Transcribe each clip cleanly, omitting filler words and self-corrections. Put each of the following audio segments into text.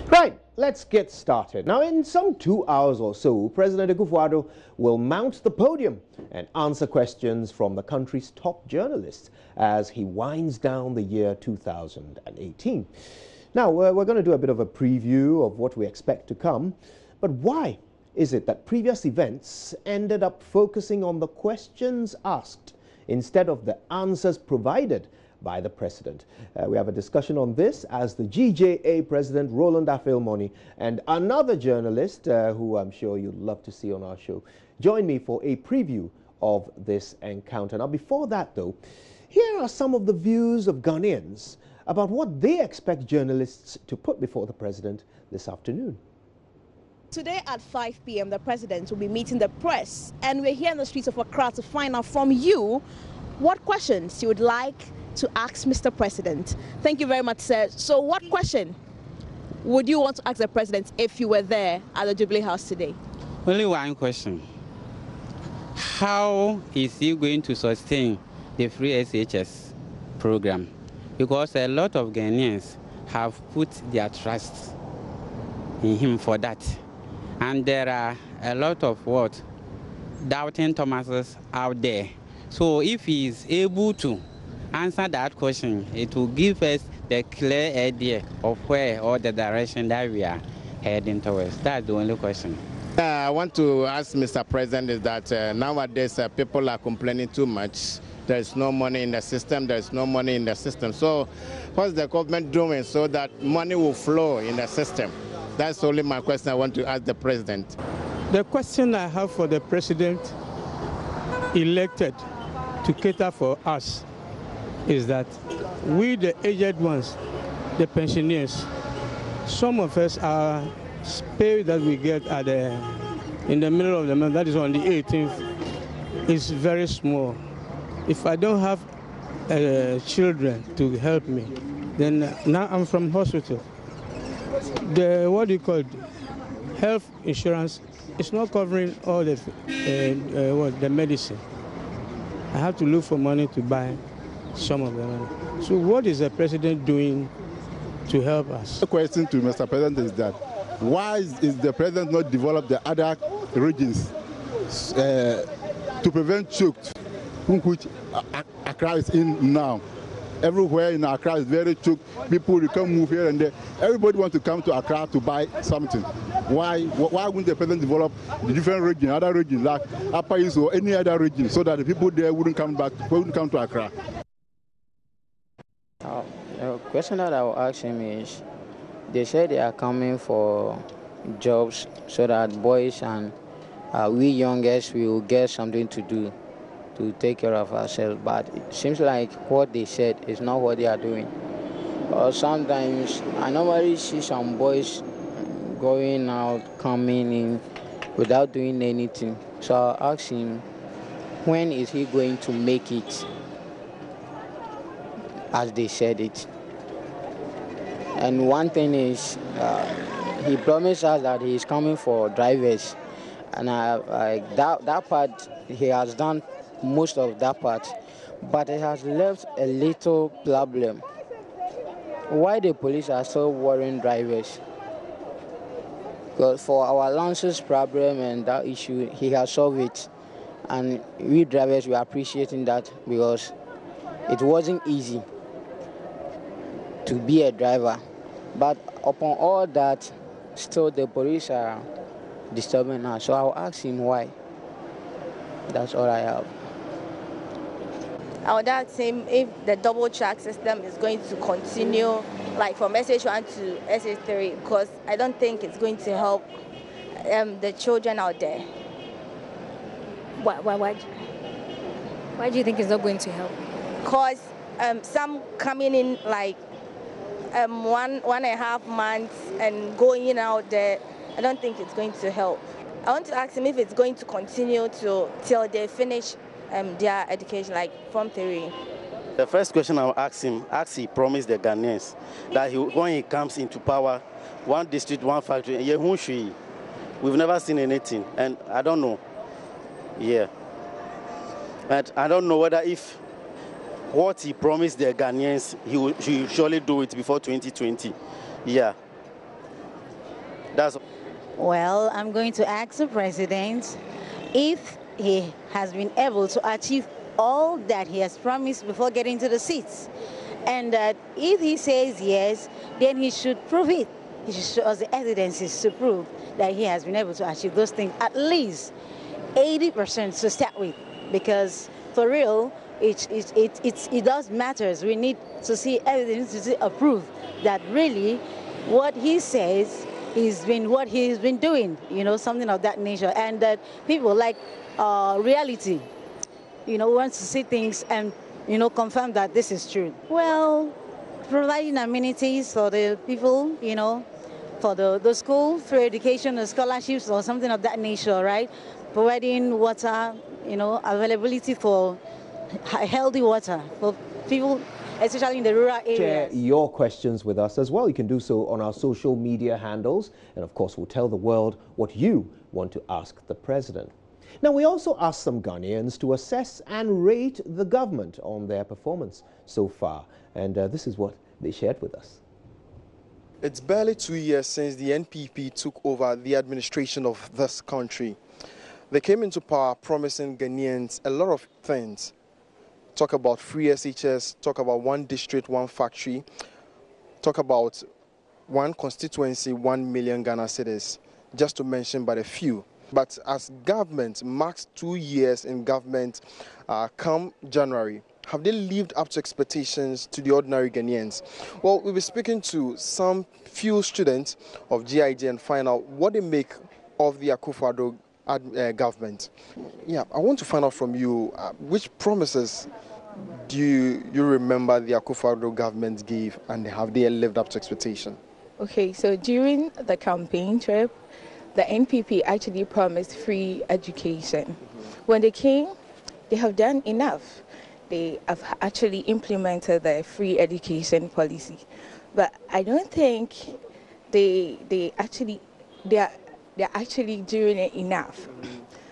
Right, let's get started. Now, in some 2 hours or so, President Akufo-Addo will mount the podium and answer questions from the country's top journalists as he winds down the year 2018. Now, we're going to do a bit of a preview of what we expect to come, but why is it that previous events ended up focusing on the questions asked instead of the answers provided by the president? We have a discussion on this as the GJA president, Roland Afil-Moni, and another journalist who I'm sure you'd love to see on our show, join me for a preview of this encounter. Now, before that, though, here are some of the views of Ghanaians about what they expect journalists to put before the president this afternoon. Today at 5 p.m., the president will be meeting the press, and we're here in the streets of Accra to find out from you what questions you would like to ask Mr. President. Thank you very much, sir. So what question would you want to ask the president if you were there at the Jubilee House today? Only one question. How is he going to sustain the free SHS program? Because a lot of Ghanaians have put their trust in him for that. And there are a lot of doubting Thomases out there. So if he is able to answer that question, it will give us the clear idea of where or the direction that we are heading towards. That's the only question. I want to ask Mr. President is that nowadays people are complaining too much. There is no money in the system. There is no money in the system. So what's the government doing so that money will flow in the system? That's only my question I want to ask the president. The question I have for the president elected to cater for us is that we, the aged ones, the pensioners, some of us, our pay that we get in the middle of the month, that is on the 18th, is very small. If I don't have children to help me, then now I'm from hospital. The health insurance is not covering all the medicine. I have to look for money to buy some of them. So what is the president doing to help us? The question to Mr. President is that why is the president not develop the other regions to prevent choked, which Accra is in now? Everywhere in Accra is very choked. People can move here and there. Everybody wants to come to Accra to buy something. Why wouldn't the president develop the different region, other regions like Upper East or any other region, so that the people there wouldn't come to Accra? The question that I will ask him is, they say they are coming for jobs so that boys and we youngest will get something to do to take care of ourselves. But it seems like what they said is not what they are doing. Or sometimes I normally see some boys going out, coming in without doing anything. So I'll ask him, when is he going to make it as they said it? And one thing is, he promised us that he is coming for drivers, and that part he has done most of that part, but it has left a little problem. Why the police are still worrying drivers? Because for our license problem and that issue, he has solved it, and we drivers we are appreciating that, because it wasn't easy to be a driver. But upon all that, still the police are disturbing us. So I'll ask him why. That's all I have. I would ask him if the double track system is going to continue, like from SH1 to SH3, because I don't think it's going to help the children out there. Why do you think it's not going to help? Because some coming in like 1.5 months and going out there, I don't think it's going to help. I want to ask him if it's going to continue till they finish their education, like Form 3. The first question I'll ask him, he promised the Ghanaians that when he comes into power, one district, one factory, we've never seen anything, and I don't know. Yeah. But I don't know whether if what he promised the Ghanaians, he will surely do it before 2020. Yeah. That's Well, I'm going to ask the president if he has been able to achieve all that he has promised before getting to the seats. And that if he says yes, then he should prove it. He should show us the evidences to prove that he has been able to achieve those things, at least 80% to start with, because for real, it does matters. We need to see evidence to see a proof that really what he says is been what he's been doing, something of that nature, and that people like reality, want to see things and confirm that this is true. Well, providing amenities for the people, for the school, through education or scholarships or something of that nature, right? Providing water, availability for healthy water for people, especially in the rural areas. Share your questions with us as well. You can do so on our social media handles. And of course, we'll tell the world what you want to ask the president. Now, we also asked some Ghanaians to assess and rate the government on their performance so far. And this is what they shared with us. It's barely 2 years since the NPP took over the administration of this country. They came into power promising Ghanaians a lot of things. Talk about free SHS, talk about one district, one factory, talk about one constituency, 1 million Ghana cedis, just to mention but a few. But as government marks 2 years in government come January, have they lived up to expectations to the ordinary Ghanaians? Well, we'll be speaking to some few students of GIG and find out what they make of the Akufo-Addo government. Yeah, I want to find out from you, which promises do you remember the Akufo-Addo government gave, and have they lived up to expectation? Okay, so during the campaign trip, the NPP actually promised free education. When they came, they have done enough. They have actually implemented the free education policy, but I don't think they're actually doing it enough.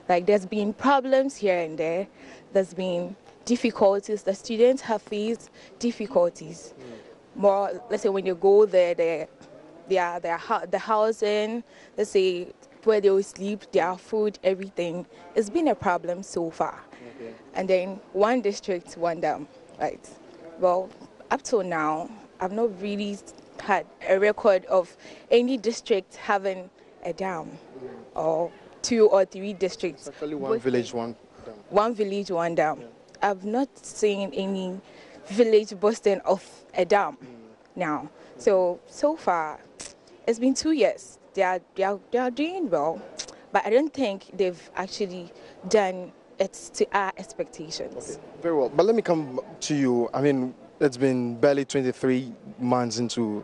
Like, there's been problems here and there. There's been difficulties. The students have faced difficulties. More, let's say when you go there, the housing, let's say where they will sleep, their food, everything. It's been a problem so far. Okay. And then one district, one dam, right? Well, up till now, I've not really had a record of any district having a dam, or 2 or 3 districts. It's actually one village, one dam. One village, one dam. Yeah. I've not seen any village boasting of a dam now. So far, it's been 2 years. They are doing well, but I don't think they've actually done it to our expectations. Okay. Very well, but let me come to you. I mean, it's been barely 23 months into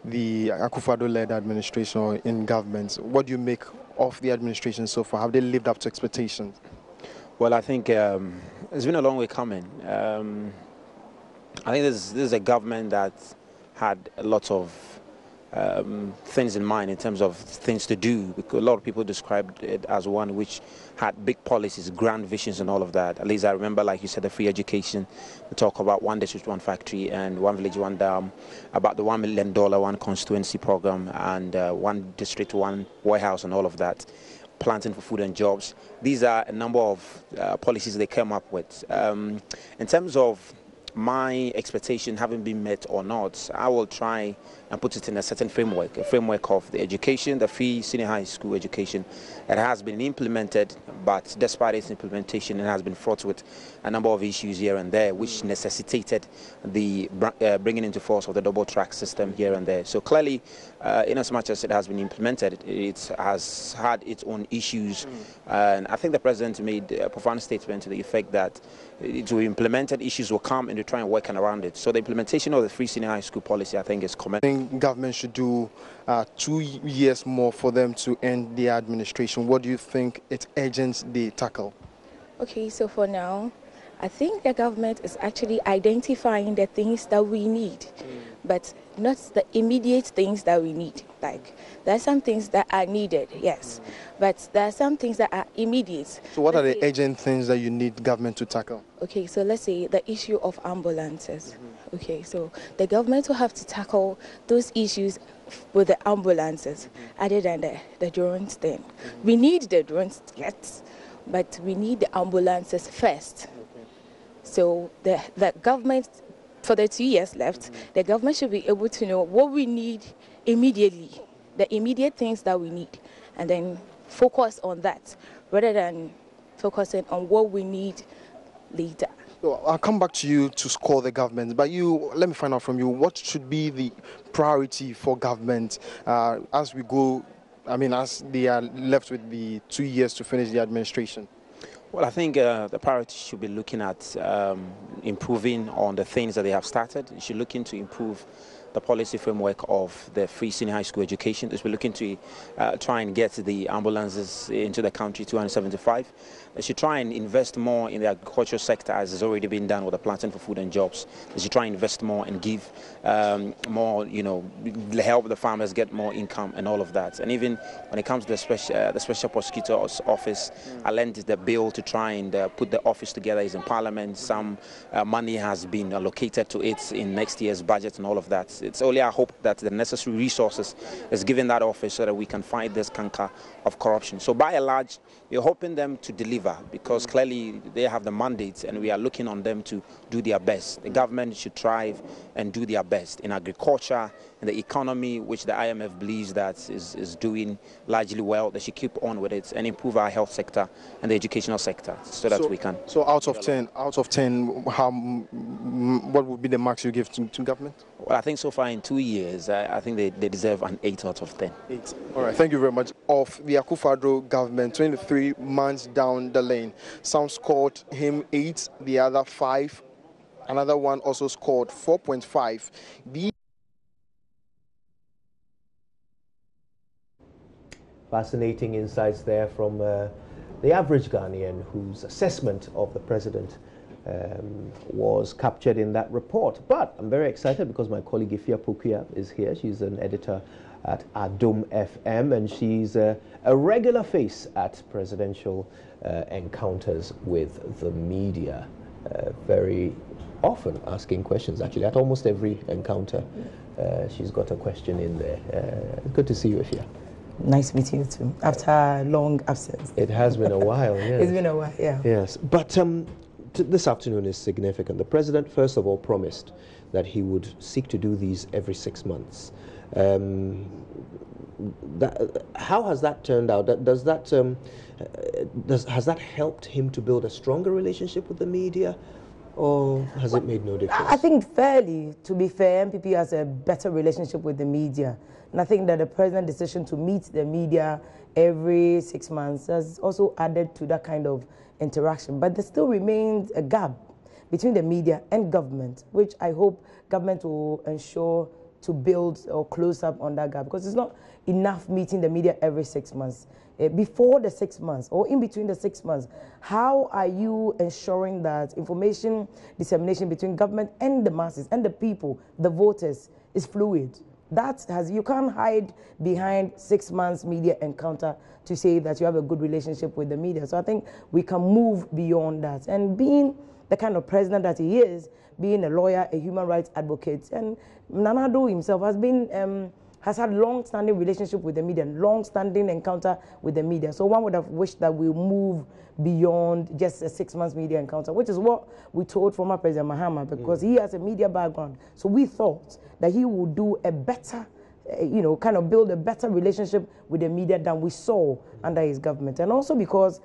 the Akufo-Addo-led administration in government. What do you make of the administration so far? Have they lived up to expectations? Well, I think it's been a long way coming. I think this is a government that had a lot of things in mind in terms of things to do, because a lot of people described it as one which had big policies, grand visions and all of that. At least I remember, like you said, the free education. We talk about one district, one factory, and one village, one dam, about the $1 million one constituency program, and one district, one warehouse and all of that, planting for food and jobs. These are a number of policies they came up with. In terms of my expectation having been met or not, I will try and put it in a certain framework, a framework of the education, the free senior high school education. It has been implemented, but despite its implementation, it has been fraught with a number of issues here and there, which necessitated the bringing into force of the double track system here and there. So clearly, in as much as it has been implemented, it has had its own issues. And I think the president made a profound statement to the effect that it will be implemented, issues will come, and they try and work around it. So the implementation of the free senior high school policy, I think, is commendable. Government should do 2 years more for them to end the administration. What do you think it's urgent they tackle? Okay, so for now, I think the government is actually identifying the things that we need. but not the immediate things that we need. Like, there are some things that are needed, yes, but there are some things that are immediate. So what are the urgent things that you need government to tackle? Okay, so let's say the issue of ambulances. Okay, so the government will have to tackle those issues with the ambulances, other than the drones thing. We need the drones, yes, but we need the ambulances first. So the government, for the 2 years left, the government should be able to know what we need immediately, the immediate things that we need, and then focus on that rather than focusing on what we need later. So I'll come back to you to score the government, but let me find out from you, what should be the priority for government as we go, as they are left with the 2 years to finish the administration? Well, I think the priority should be looking at improving on the things that they have started. They should look into improve the policy framework of the free senior high school education. They should be looking to try and get the ambulances into the country, 275. They should try and invest more in the agricultural sector, as has already been done with the Planting for Food and Jobs. They should try and invest more and give more, help the farmers get more income and all of that. And even when it comes to the special prosecutor's office, I lent the bill to try and put the office together. Is in Parliament. Some money has been allocated to it in next year's budget and all of that. It's only our hope that the necessary resources is given that office so that we can fight this canker of corruption. So by and large, we're hoping them to deliver, because clearly they have the mandate and we are looking on them to do their best. The government should thrive and do their best in agriculture, in the economy, which the IMF believes that is doing largely well. They should keep on with it and improve our health sector and the educational sector so that we can. So out of 10, what would be the marks you give to government? Well, I think so far in 2 years, I think they deserve an 8 out of 10. 8. All right, thank you very much. Of the Akufo-Addo government, 23 months down the lane, some scored him 8, the other 5. Another one also scored 4.5. Fascinating insights there from the average Ghanaian, whose assessment of the president was captured in that report. But I'm very excited because my colleague Ifia Pukia is here. She's an editor at Adom FM, and she's a regular face at presidential encounters with the media, very often asking questions, actually, at almost every encounter. She's got a question in there. Good to see you, Ifia. Nice meeting you too, after a long absence. It has been a while, yes. It's been a while, yeah. Yes, but this afternoon is significant. The president, first of all, promised that he would seek to do these every 6 months. How has that turned out? Has that helped him to build a stronger relationship with the media, or has it made no difference? I think to be fair, MPP has a better relationship with the media. And I think that the president's decision to meet the media every 6 months has also added to that kind of interaction. But there still remains a gap between the media and government, which I hope government will ensure to build or close up on that gap, because it's not enough meeting the media every 6 months. Before the 6 months or in between the 6 months, how are you ensuring that information dissemination between government and the masses and the people, the voters, is fluid? You can't hide behind 6 months media encounter to say that you have a good relationship with the media. So I think we can move beyond that. And being the kind of president that he is, being a lawyer, a human rights advocate, and Nana Addo himself has had long-standing relationship with the media, long-standing encounter with the media. So one would have wished that we move beyond just a 6 months media encounter, which is what we told former President Mahama, because he has a media background. So we thought that he would do a better, kind of build a better relationship with the media than we saw under his government. And also because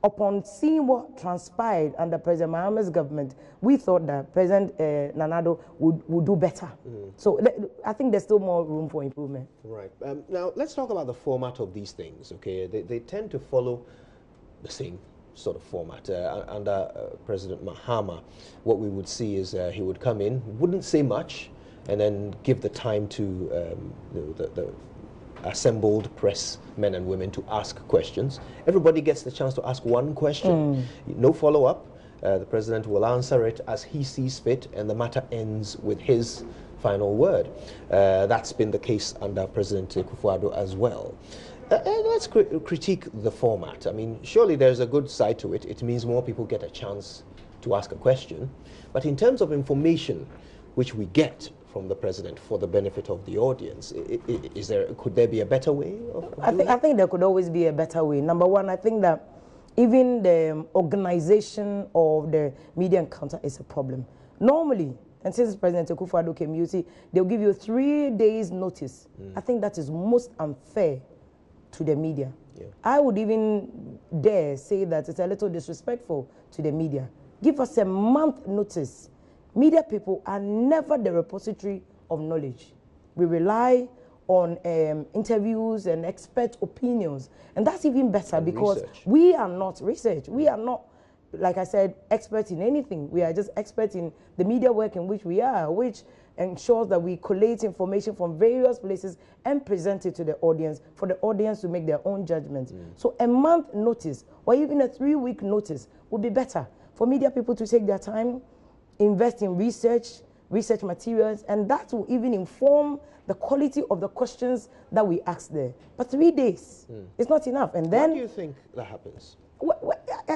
upon seeing what transpired under President Mahama's government, we thought that President Nana Addo would do better. So I think there's still more room for improvement. Right. Now, let's talk about the format of these things, okay? They tend to follow the same sort of format. Under President Mahama, what we would see is he would come in, wouldn't say much, and then give the time to the assembled press men and women to ask questions. Everybody gets the chance to ask one question. No follow-up. The president will answer it as he sees fit, and the matter ends with his final word. That's been the case under President Akufo-Addo as well. Let's critique the format. I mean, surely there's a good side to it. It means more people get a chance to ask a question. But in terms of information which we get from the president for the benefit of the audience, could there be a better way? I think there could always be a better way. Number one, I think that even the organization of the media encounter is a problem. Normally, and since President Akufo-Addo came, you see, they'll give you 3 days notice. I think that is most unfair to the media. Yeah. I would even dare say that it's a little disrespectful to the media. Give us a month notice. Media people are never the repository of knowledge. We rely on interviews and expert opinions. And that's even better because we are not research. We are not, like I said, experts in anything. We are just experts in the media work in which we are, which ensures that we collate information from various places and present it to the audience for the audience to make their own judgments. So a month notice or even a 3-week notice would be better for media people to take their time, invest in research materials, and that will even inform the quality of the questions that we ask there. But 3 days is not enough. And then, why do you think that happens?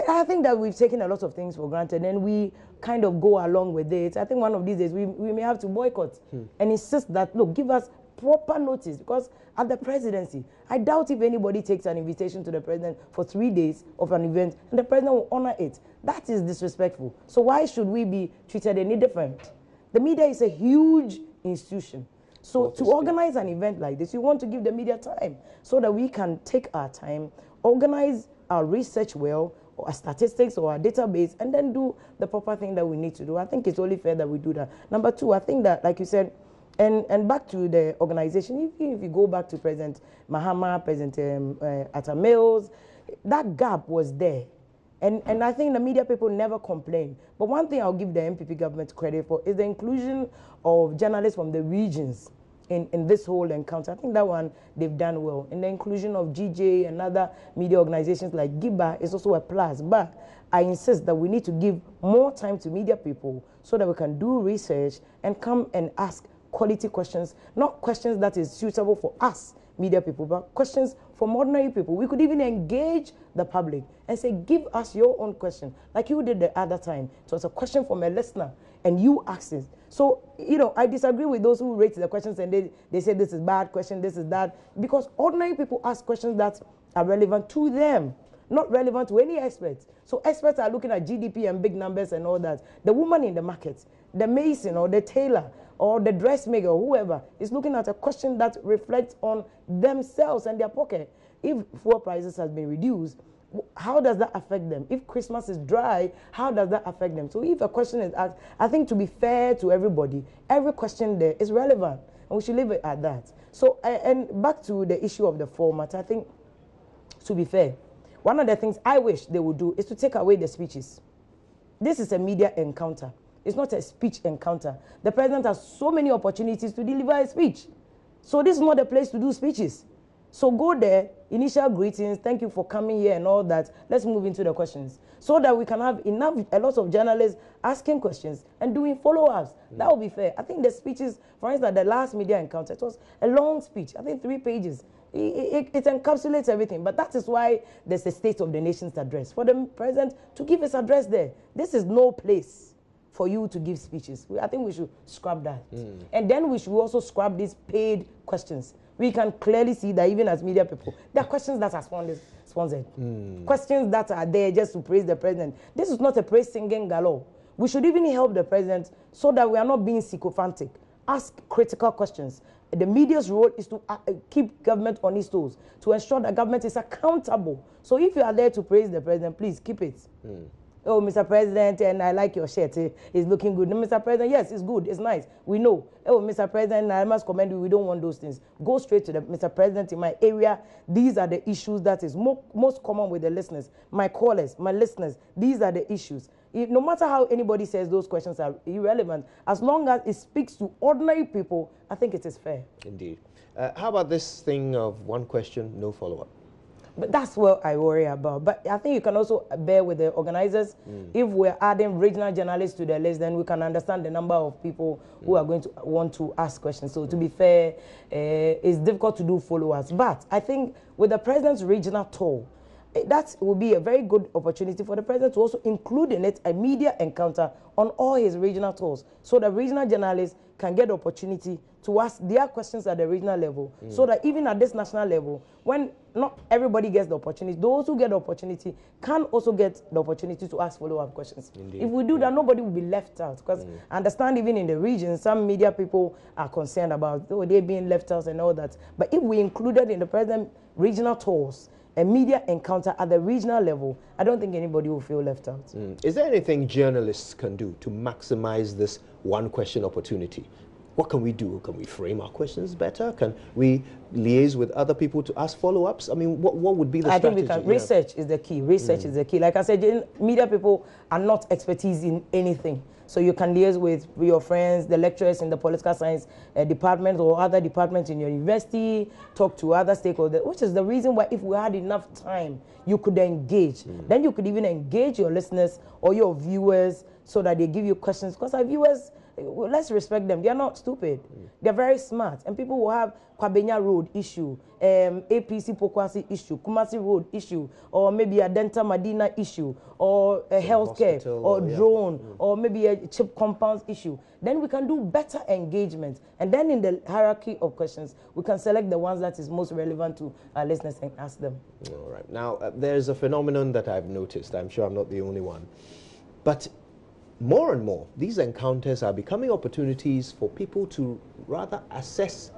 I think that we've taken a lot of things for granted and we kind of go along with it. I think one of these days we may have to boycott and insist that, look, give us proper notice, because at the presidency, I doubt if anybody takes an invitation to the president for 3 days of an event and the president will honor it. That is disrespectful. So why should we be treated any different? The media is a huge institution. So to organize an event like this, you want to give the media time so that we can take our time, organize our research well, or our statistics or our database, and then do the proper thing that we need to do. I think it's only fair that we do that. Number two, I think that, like you said, and back to the organization, if you go back to President Mahama, President Atta Mills, that gap was there. And I think the media people never complain. But one thing I'll give the MPP government credit for is the inclusion of journalists from the regions in this whole encounter. I think that one they've done well. And the inclusion of GJ and other media organizations like GIBA is also a plus. But I insist that we need to give more time to media people so that we can do research and come and ask quality questions, not questions that is suitable for us, media people, but questions from ordinary people. We could even engage the public and say, give us your own question, like you did the other time. So it's a question from a listener, and you asked it. So, you know, I disagree with those who rate the questions and they say this is bad question, this is that, because ordinary people ask questions that are relevant to them, not relevant to any experts. So experts are looking at GDP and big numbers and all that. The woman in the market, the mason or the tailor, or the dressmaker, or whoever, is looking at a question that reflects on themselves and their pocket. If fuel prices has been reduced, how does that affect them? If Christmas is dry, how does that affect them? So if a question is asked, I think to be fair to everybody, every question there is relevant, and we should leave it at that. So, and back to the issue of the format, I think, to be fair, one of the things I wish they would do is to take away the speeches. This is a media encounter. It's not a speech encounter. The president has so many opportunities to deliver a speech. So this is not the place to do speeches. So go there, initial greetings, thank you for coming here and all that. Let's move into the questions so that we can have a lot of journalists asking questions and doing follow-ups. That would be fair. I think the speeches, for instance, the last media encounter, it was a long speech, I think 3 pages. It encapsulates everything, but that is why there's a State of the Nation's address. For the president to give his address there, this is no place for you to give speeches. I think we should scrap that. And then we should also scrap these paid questions. We can clearly see that even as media people, there are questions that are sponsored. Questions that are there just to praise the president. This is not a praise singing galore. We should even help the president so that we are not being sycophantic. Ask critical questions. The media's role is to keep government on its toes, to ensure that government is accountable. So if you are there to praise the president, please keep it. Oh, Mr. President, and I like your shirt. It's looking good. No, Mr. President, yes, it's good. It's nice. We know. Oh, Mr. President, I must commend you. We don't want those things. Go straight to the Mr. President in my area. These are the issues that is most common with the listeners, my callers, my listeners. These are the issues. No matter how anybody says those questions are irrelevant, as long as it speaks to ordinary people, I think it is fair. Indeed. How about this thing of one question, no follow-up? But that's what I worry about. But I think you can also bear with the organizers. If we're adding regional journalists to the list, then we can understand the number of people who are going to want to ask questions. So to be fair, it's difficult to do follow-ups. But I think with the president's regional tour, that will be a very good opportunity for the president to also include in it a media encounter on all his regional tours, so the regional journalists can get the opportunity to ask their questions at the regional level, so that even at this national level, when not everybody gets the opportunity, those who get the opportunity can also get the opportunity to ask follow-up questions. Indeed. If we do that, nobody will be left out, because I understand even in the region, some media people are concerned about they being left out and all that. But if we included in the president regional tours a media encounter at the regional level, I don't think anybody will feel left out. Is there anything journalists can do to maximize this one question opportunity? What can we do? Can we frame our questions better? Can we liaise with other people to ask follow-ups? I mean, what would be the strategy? I think we can. Research is the key. Research is the key. Like I said, media people are not expertise in anything. So you can liaise with your friends, the lecturers in the political science department or other departments in your university, talk to other stakeholders, which is the reason why if we had enough time, you could engage. Then you could even engage your listeners or your viewers so that they give you questions. Because our viewers, let's respect them. They are not stupid. They're very smart. And people will have Kwabenya Road issue, APC Pokwasi issue, Kumasi Road issue, or maybe a Denta Medina issue, or a healthcare, or drone, or maybe a chip compounds issue. Then we can do better engagement. And then in the hierarchy of questions, we can select the ones that is most relevant to our listeners and ask them. All right. Now, there's a phenomenon that I've noticed. I'm sure I'm not the only one. But more and more, these encounters are becoming opportunities for people to rather assess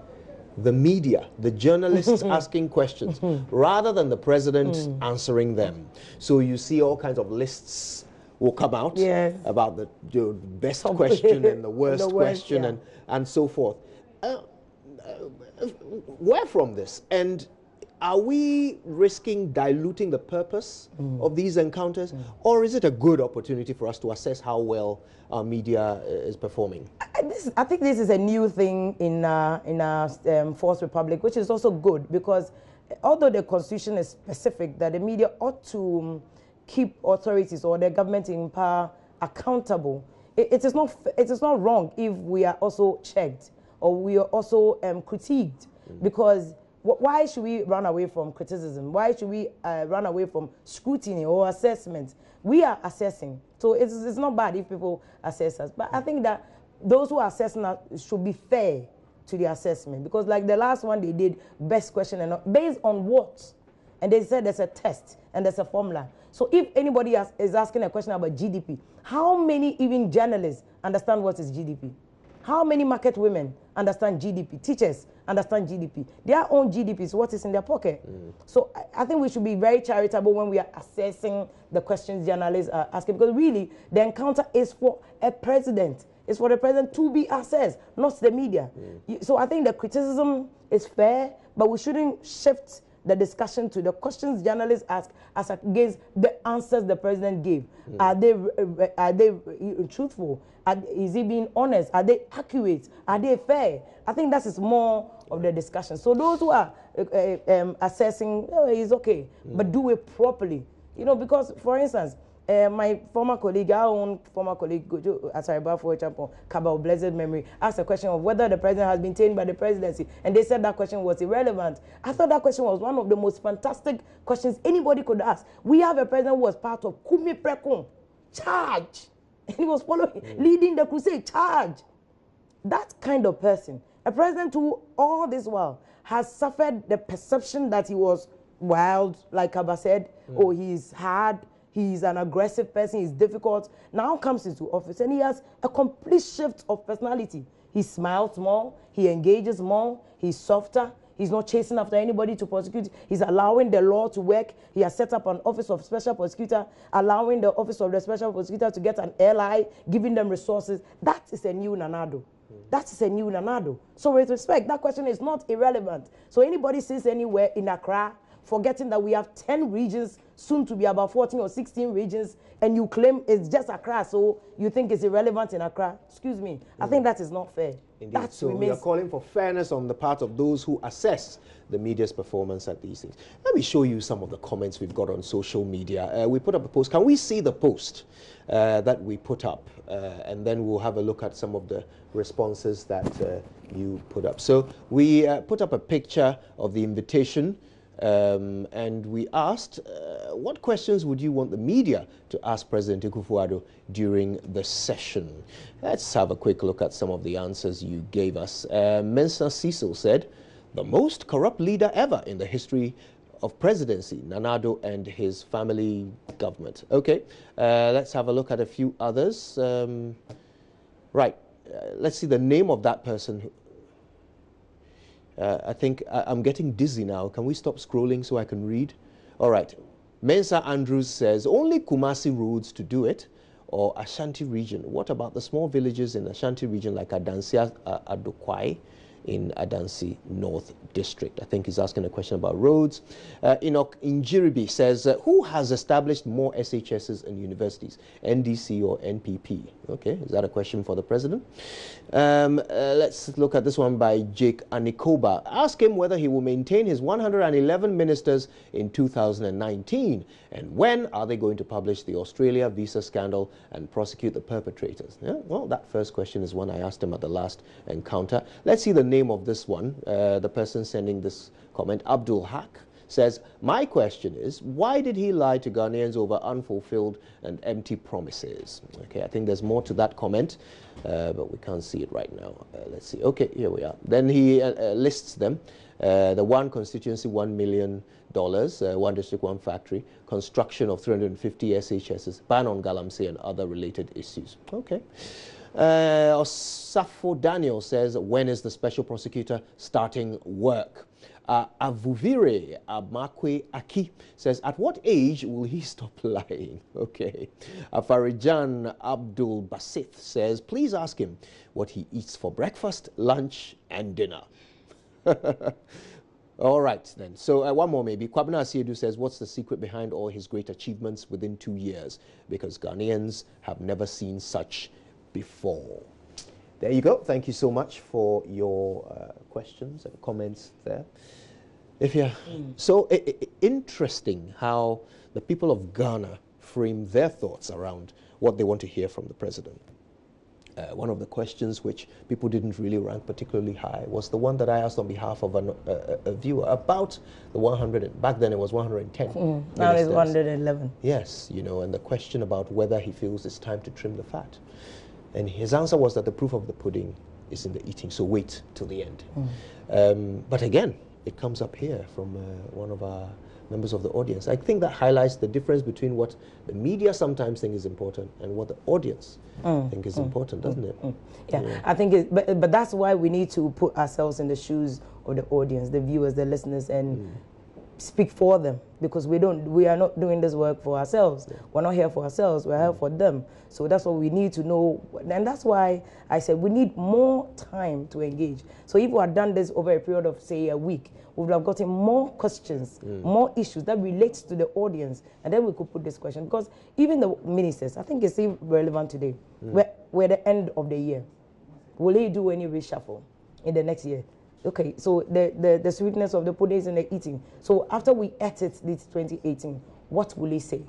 the media, the journalists asking questions, rather than the president answering them. So you see all kinds of lists will come out about the best question and the worst question and so forth. Where from this? And are we risking diluting the purpose of these encounters, or is it a good opportunity for us to assess how well our media is performing? I think this is a new thing in our Fourth Republic, which is also good, because although the Constitution is specific that the media ought to keep authorities or the government in power accountable, it is not wrong if we are also checked or we are also critiqued, because why should we run away from criticism? Why should we run away from scrutiny or assessment? We are assessing. So it's not bad if people assess us. But I think that those who are assessing us should be fair to the assessment. Because like the last one they did, best question, and based on what? And they said there's a test and there's a formula. So if anybody is asking a question about GDP, how many even journalists understand what is GDP? How many market women understand GDP? Teachers understand GDP. Their own GDP is what is in their pocket. So I think we should be very charitable when we are assessing the questions journalists are asking, because really the encounter is for a president. It's for the president to be assessed, not the media. So I think the criticism is fair, but we shouldn't shift the discussion to the questions journalists ask as against the answers the president gave. Are they truthful? Is he being honest? Are they accurate? Are they fair? I think that is more of the discussion. So those who are assessing, it's okay, but do it properly. You know, because for instance, my former colleague, our own former colleague, Kabao, blessed memory, asked a question of whether the president has been tamed by the presidency, and they said that question was irrelevant. I thought that question was one of the most fantastic questions anybody could ask. We have a president who was part of Kumi Prekon, charge, and he was following, leading the crusade, charge. That kind of person, a president who all this while has suffered the perception that he was wild, like Kaba said, or he's hard, he's an aggressive person, he's difficult, now comes into office and he has a complete shift of personality. He smiles more, he engages more, he's softer, he's not chasing after anybody to prosecute, he's allowing the law to work. He has set up an office of special prosecutor, allowing the office of the special prosecutor to get an ally, giving them resources. That is a new Nanado. That is a new Nanado. So with respect, that question is not irrelevant. So anybody sees anywhere in Accra, forgetting that we have 10 regions, soon to be about 14 or 16 regions, and you claim it's just Accra, so you think it's irrelevant in Accra. Excuse me. I think that is not fair. Indeed. So we are calling for fairness on the part of those who assess the media's performance at these things. Let me show you some of the comments we've got on social media. We put up a post. Can we see the post that we put up? And then we'll have a look at some of the responses that you put up. So we put up a picture of the invitation, and we asked, what questions would you want the media to ask President Akufo-Addo during the session? Let's have a quick look at some of the answers you gave us. Mensa Cecil said, the most corrupt leader ever in the history of presidency, Nana Addo and his family government. Okay, let's have a look at a few others. Right, let's see the name of that person. I think I'm getting dizzy now. Can we stop scrolling so I can read? All right. Mensa Andrews says, only Kumasi roads to do it, or Ashanti region. What about the small villages in Ashanti region like Adansi Adokwai in Adansi North District? I think he's asking a question about roads. Enoch Injiribi says, who has established more SHSs and universities, NDC or NPP? Okay, is that a question for the president? Let's look at this one by Jake Anikoba. Ask him whether he will maintain his 111 ministers in 2019, and when are they going to publish the Australia visa scandal and prosecute the perpetrators? Yeah, well, that first question is one I asked him at the last encounter. Let's see the name of this one. The person sending this comment, Abdul Haq, says, my question is, why did he lie to Ghanaians over unfulfilled and empty promises? Okay, I think there's more to that comment, but we can't see it right now. Let's see. Okay, here we are. Then he lists them. The one constituency, $1 million, one district, one factory, construction of 350 SHSs, ban on galamsey and other related issues. Okay. Osafo Daniel says, when is the special prosecutor starting work? Avuvire Amakwe Aki says, at what age will he stop lying? Okay. Farijan Abdul Basith says, please ask him what he eats for breakfast, lunch, and dinner. All right, then. So one more maybe. Kwabena Asiedu says, what's the secret behind all his great achievements within 2 years? Because Ghanaians have never seen such before. There you go. Thank you so much for your questions and comments there. If you're so interesting how the people of Ghana frame their thoughts around what they want to hear from the president. One of the questions which people didn't really rank particularly high was the one that I asked on behalf of a viewer about the 100. Back then it was 110. Now it's 111. Yes, you know, and the question about whether he feels it's time to trim the fat. And his answer was that the proof of the pudding is in the eating, so wait till the end. But again, it comes up here from one of our members of the audience. I think that highlights the difference between what the media sometimes think is important and what the audience think is important, doesn't it? Yeah, I think but that's why we need to put ourselves in the shoes of the audience, the viewers, the listeners, and speak for them, because we are not doing this work for ourselves. We're not here for ourselves, we're here for them. So that's what we need to know, and that's why I said we need more time to engage. So if we had done this over a period of, say, a week, we would have gotten more questions, more issues that relates to the audience, and then we could put this question. Because even the ministers, I think it's still relevant today. We're at the end of the year. Will he do any reshuffle in the next year? Okay, so the sweetness of the pudding is in the eating. So after we ate it this 2018, what will he say?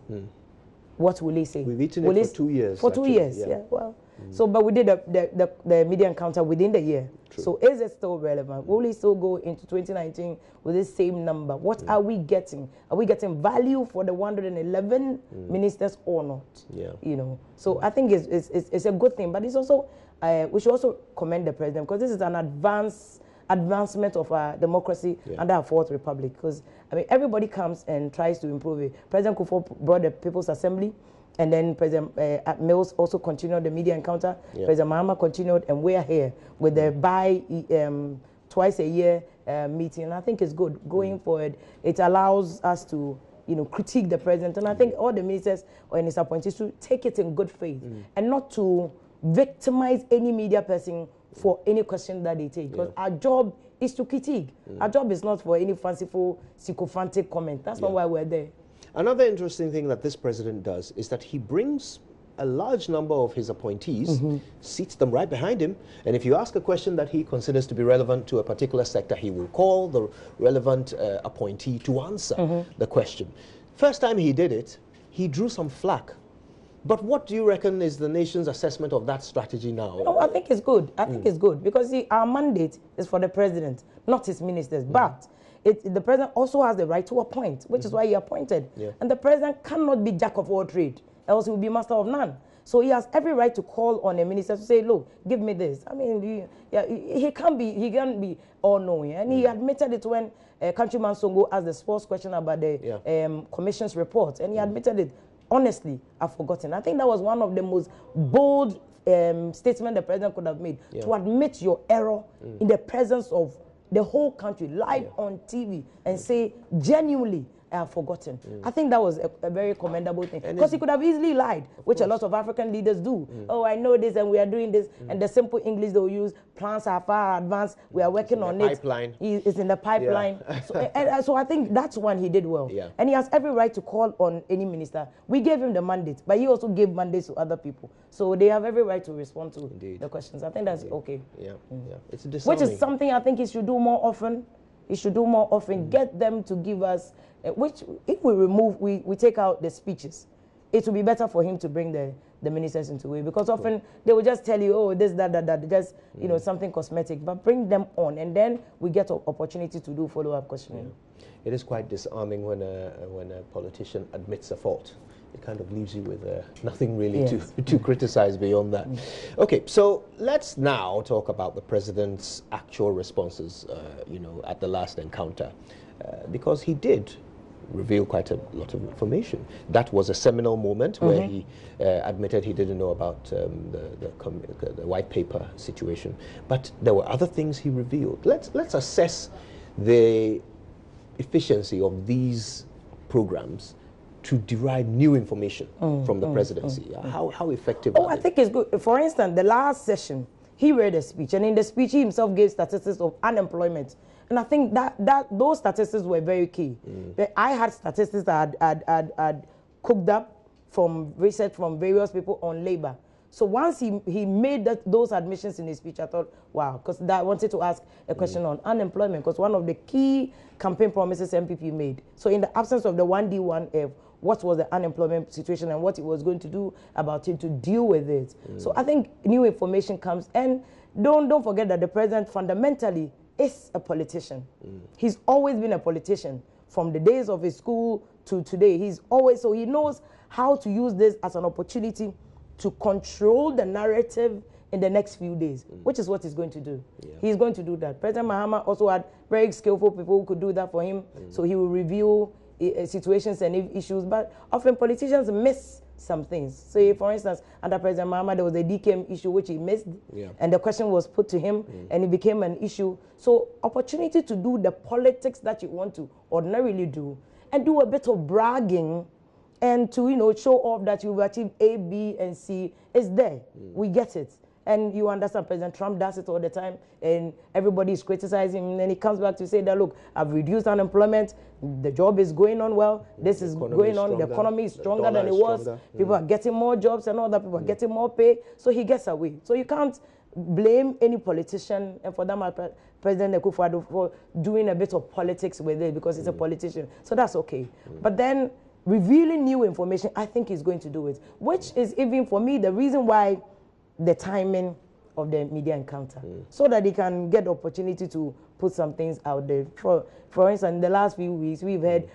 What will he say? We've eaten it for 2 years. For 2 years, yeah. Well, so but we did the media encounter within the year. True. So is it still relevant? Will he still go into 2019 with the same number? What are we getting? Are we getting value for the 111 ministers or not? Yeah. You know. So I think it's a good thing, but it's also we should also commend the president, because this is an advancement of our democracy under our fourth republic. Because I mean, everybody comes and tries to improve it. President Akufo brought the People's Assembly, and then President Mills also continued the media encounter. President Mahama continued, and we're here with the twice a year meeting. And I think it's good going forward. It allows us to, you know, critique the president, and I think all the ministers and his appointees to take it in good faith and not to victimize any media person for any question that they take, because our job is to critique. Our job is not for any fanciful, sycophantic comment. That's not why we're there. Another interesting thing that this president does is that he brings a large number of his appointees, seats them right behind him, and if you ask a question that he considers to be relevant to a particular sector, he will call the relevant appointee to answer the question. First time he did it, he drew some flack. But what do you reckon is the nation's assessment of that strategy now? No, I think it's good. I think it's good because see, our mandate is for the president, not his ministers. But the president also has the right to appoint, which is why he appointed. And the president cannot be jack of all trade, else he will be master of none. So he has every right to call on a minister to say, look, give me this. I mean, he can't be all-knowing. And he admitted it when Countryman Songo asked the sports question about the commission's report. And he admitted it. Honestly, I've forgotten. I think that was one of the most bold statements the president could have made, to admit your error in the presence of the whole country, live on TV, and say, genuinely, I have forgotten. I think that was a very commendable thing. Because he could have easily lied, which a lot of African leaders do. Oh, I know this and we are doing this. And the simple English they'll use, plans are far advanced, we are working on it. It's in the pipeline. So I think that's one he did well. And he has every right to call on any minister. We gave him the mandate, but he also gave mandates to other people. So they have every right to respond to the questions. I think that's okay. It's disarming. Which is something I think he should do more often. He should do more often. Get them to give us, which if we remove, we take out the speeches, it will be better for him to bring the ministers into it, because often they will just tell you, oh, this, that, just, you know, something cosmetic, but bring them on, and then we get an opportunity to do follow-up questioning. It is quite disarming when a politician admits a fault. It kind of leaves you with nothing really to criticize beyond that. Okay, so let's now talk about the president's actual responses, you know, at the last encounter, because he did reveal quite a lot of information. That was a seminal moment where he admitted he didn't know about the white paper situation, but there were other things he revealed. Let's assess the efficiency of these programs to derive new information from the presidency. How effective are they? I think it's good. For instance, the last session, he read a speech, and in the speech he himself gave statistics of unemployment. And I think that those statistics were very key. I had statistics that I'd cooked up from research from various people on labor. So once he made those admissions in his speech, I thought, wow, because I wanted to ask a question on unemployment, because one of the key campaign promises MPP made. So in the absence of the 1D1F, what was the unemployment situation and what he was going to do about it to deal with it. So I think new information comes, and don't forget that the president fundamentally is a politician. He's always been a politician from the days of his school to today. He's always, so he knows how to use this as an opportunity to control the narrative in the next few days, which is what he's going to do. He's going to do that. President Mahama also had very skillful people who could do that for him. So he will review situations and issues, but often politicians miss some things. So, for instance, under President Mahama, there was a DKM issue which he missed, and the question was put to him, and it became an issue. So, opportunity to do the politics that you want to ordinarily do, and do a bit of bragging, and to, you know, show off that you've achieved A, B, and C is there. We get it. And you understand, President Trump does it all the time, and everybody is criticizing him, and then he comes back to say that, look, I've reduced unemployment, the job is going on well, this is going on, the economy is stronger than it was, people are getting more jobs and all that, people are getting more pay, so he gets away. So you can't blame any politician, and for that matter, President Akufo-Addo, for doing a bit of politics with it, because he's a politician, so that's okay. But then, revealing new information, I think he's going to do it, which is even, for me, the reason why the timing of the media encounter, so that he can get the opportunity to put some things out there. For instance, in the last few weeks, we've had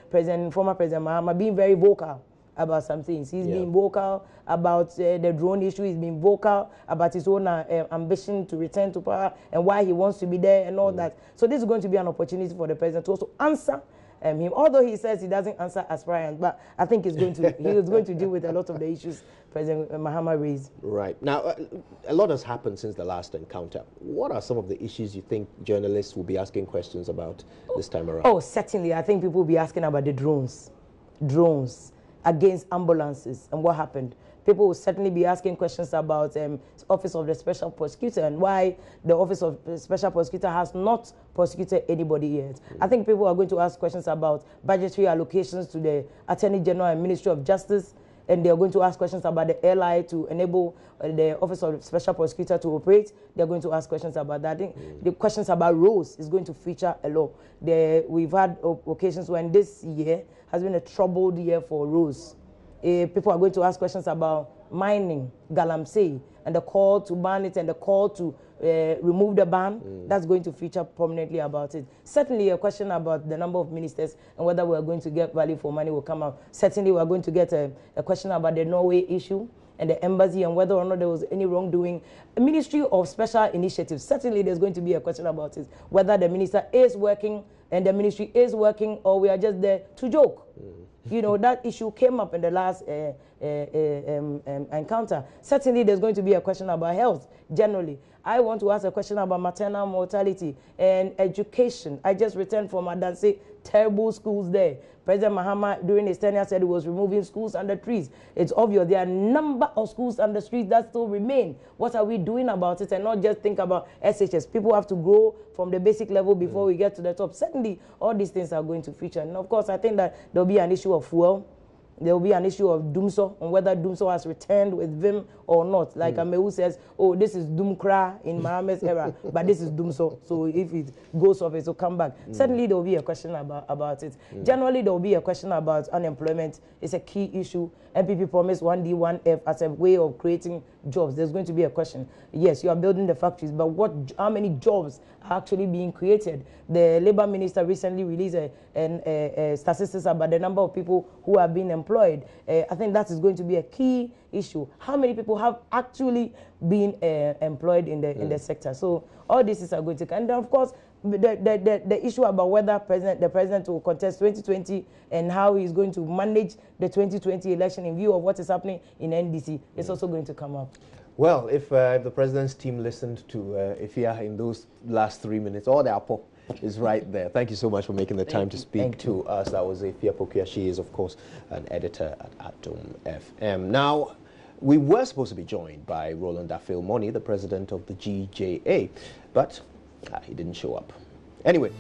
former President Mahama being very vocal about some things. He's been vocal about the drone issue. He's been vocal about his own ambition to return to power and why he wants to be there and all that. So this is going to be an opportunity for the president to also answer him, although he says he doesn't answer aspirants, but I think he's going to deal with a lot of the issues President Mahama raised. Right. Now, a lot has happened since the last encounter. What are some of the issues you think journalists will be asking questions about this time around? Oh, certainly. I think people will be asking about the drones against ambulances and what happened. People will certainly be asking questions about Office of the Special Prosecutor and why the Office of the Special Prosecutor has not prosecuted anybody yet. I think people are going to ask questions about budgetary allocations to the Attorney General and Ministry of Justice, and they are going to ask questions about the LI to enable the Office of Special Prosecutor to operate. They are going to ask questions about that. I think the questions about roads is going to feature a lot. We've had occasions when this year has been a troubled year for roads. People are going to ask questions about mining, galamsey, and the call to ban it and the call to remove the ban. That's going to feature prominently about it. Certainly a question about the number of ministers and whether we're going to get value for money will come out. Certainly we're going to get a question about the Norway issue and the embassy and whether or not there was any wrongdoing. A Ministry of Special Initiatives, certainly there's going to be a question about it, whether the minister is working and the ministry is working or we are just there to joke. You know, that issue came up in the last encounter. Certainly there's going to be a question about health generally. I want to ask a question about maternal mortality and education. I just returned from Adanse, terrible schools there. President Mahama, during his tenure, said he was removing schools under trees. It's obvious there are a number of schools under streets that still remain. What are we doing about it? And not just think about SHS. People have to grow from the basic level before we get to the top. Certainly, all these things are going to feature. And of course, I think that there will be an issue of fuel. There will be an issue of Dumso, on whether Dumso has returned with Vim or not. Like Amewu says, oh, this is Dumkra in Mohammed's era, but this is Dumso. So if it goes off, it will come back. Certainly, there will be a question about it. Generally, there will be a question about unemployment. It's a key issue. MPP promised 1D, 1F as a way of creating jobs. There's going to be a question. Yes, you are building the factories, but how many jobs are actually being created? The Labour Minister recently released statistics about the number of people who are being employed. I think that is going to be a key issue. How many people have actually been employed in the sector? So all this is going to, and then of course the issue about whether the president will contest 2020 and how he's going to manage the 2020 election in view of what is happening in NDC is also going to come up. Well, if the president's team listened to Ifia in those last 3 minutes, all the apple is right there. Thank you so much for making the time to speak to us. That was Ifia Pokia. She is, of course, an editor at Atom FM. Now, we were supposed to be joined by Roland Afil-Moni, the president of the GJA, but he didn't show up. Anyway,